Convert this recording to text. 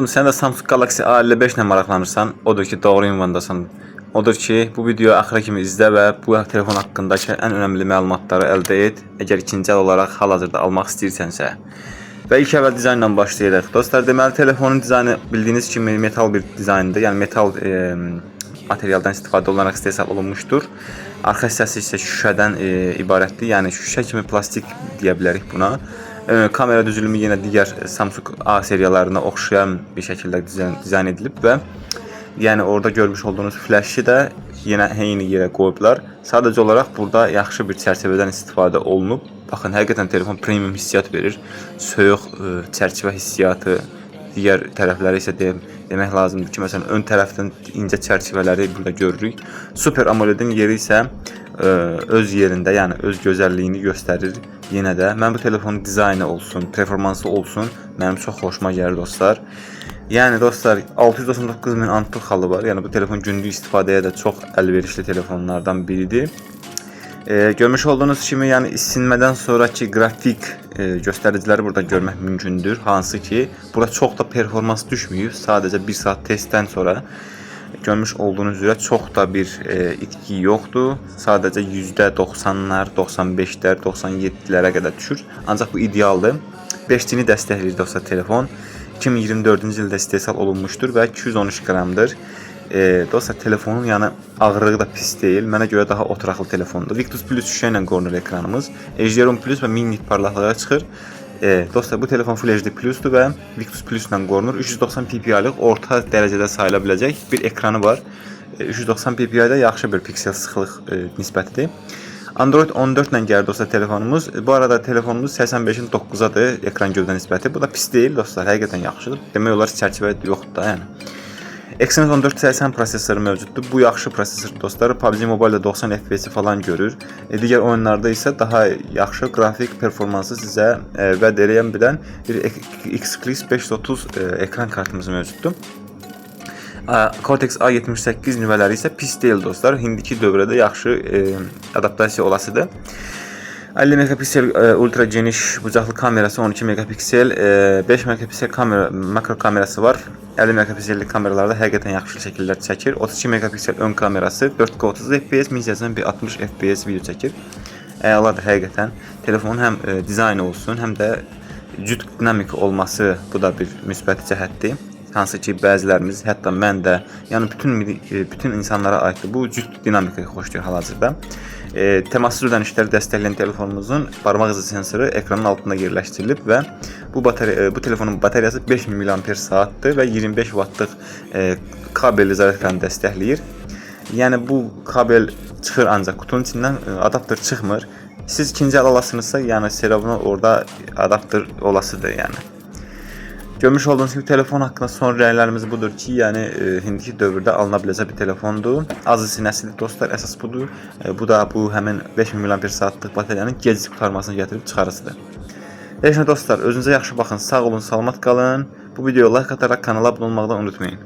Sən də Samsung Galaxy A55 ilə maraqlanırsan, odur ki, doğru ünvandasan. Odur ki, bu videoyu axıra kimi izlə və bu telefon haqqındakı ən önəmli məlumatları əldə et, əgər ikinci əl olaraq hal-hazırda almaq istəyirsənsə. Və ilk əvvəl dizaynla başlayırıq. Dostlar, deməli telefonun dizaynı bildiyiniz kimi metal bir dizayndır, yəni metal materialdan istifadə olunaraq istehsal olunmuşdur. Arxa hissəsi isə şüşədən ibarətdir, yəni şüşə kimi plastik deyə bilərik buna. Kamera düzülümü yenə digər Samsung A seriyalarına oxşayan bir şəkildə dizayn edilib və yəni orada görmüş olduğunuz flaşı da yenə eyni yerə qoyublar. Sadəcə olaraq burada yaxşı bir çərçivədən istifadə olunub. Baxın, həqiqətən telefon premium hissiyat verir. Soyuq çərçivə hissiyatı, digər tərəfləri isə demək lazımdır ki, məsələn ön tərəfdən incə çərçivələri burada görürük. Super AMOLED-in yeri isə öz yerində, yəni öz gözəlliyini göstərir. Yenə də mən bu telefonun dizaynı olsun, performansı olsun, mənim çox xoşuma gəlir dostlar. Yəni dostlar, 699.000 antlıq halı var. Yəni bu telefon gündüz istifadəyə də çox əlverişli telefonlardan biridir. Görmüş olduğunuz kimi, yəni isinmədən sonraki qrafik göstəriciləri burada görmək mümkündür. Hansı ki, burada çox da performans düşməyib. Sadəcə 1 saat testdən sonra görmüş olduğunuz üzrə çox da bir itki yoxdur. Sadəcə %90'lar, 95'lər, 97'lərə qədər düşür. Ancaq bu idealdır. 5G-ni dəstəkləyir dostlar telefon. 2024-cü ildə istehsal olunmuşdur və 213 qramdır. Dostlar, telefonun yəni ağırlığı da pis deyil. Mənə görə daha oturaqlı telefondur. Victus Plus şüşə ilə qorunur ekranımız. HDR10 Plus və 1000 nit parlaqlığa çıxır. Dostlar, bu telefon Full HD Plus'dur və Victus Plus ilə qorunur. 390 ppi-lik orta dərəcədə sayıla biləcək bir ekranı var. 390 ppi-də yaxşı bir piksel sıxlıq nisbətidir. Android 14 ilə gəlir dostlar telefonumuz. Bu arada telefonumuz 85'in 9'adır ekran gövdə nisbəti. Bu da pis deyil dostlar, həqiqətən yaxşıdır. Demək olar çərçivə yoxdur da yəni. Exynos 1480 prosesoru mövcuddur. Bu yaxşı prosesor dostlar. PUBG Mobile 90 FPS falan görür. Digər oyunlarda isə daha yaxşı qrafik performansı sizə vəd edən bilən bir X-Clicks 530 ekran kartımız mövcuddur. Cortex A78 nüvələri isə pis deyil dostlar. İndiki dövrdə yaxşı adaptasiya olasıdır. 50 megapiksel ultra geniş bucaqlı kamerası, 12 megapiksel, 5 megapiksel makro kamerası var. 50 megapiksellik kameralarda həqiqətən yaxşı şəkillər çəkir. 32 megapiksel ön kamerası, 4K 30 FPS, 1080p 60 FPS video çəkir. Əladır həqiqətən. Telefonun həm dizaynı olsun, həm də cüt dinamik olması, bu da bir müsbət cəhətdir. Hansı ki, bəzilərimiz, hətta mən də, yəni bütün insanlara aiddir. Bu cüt dinamika xoşdur hal-hazırda. Temassız ödənişləri dəstəkləyən telefonumuzun barmaq izi sensoru ekranın altında yerləşdirilib və bu telefonun bataryası 5000 mAh-dır və 25 W'lıq kabelli zaryadkanı dəstəkləyir. Yəni bu kabel çıxır ancaq kutunun içindən, adapter çıxmır. Siz ikinci əl alasınızsa, yəni serabına orada adapter olasıdır yəni. Görmüş olduğunuz gibi telefon haqqında son rəylərimiz budur ki, yəni indiki dövrdə alına biləcək bir telefondur. Az sinəsidir dostlar, əsas budur. Bu da həmin 5000 mAh-lık bateriyanın gec qurtarmasını gətirib çıxarısıdır. Dostlar, özünüzə yaxşı baxın, sağ olun, salamat qalın. Bu videoya like ataraq kanala abunə olmaqdan unutmayın.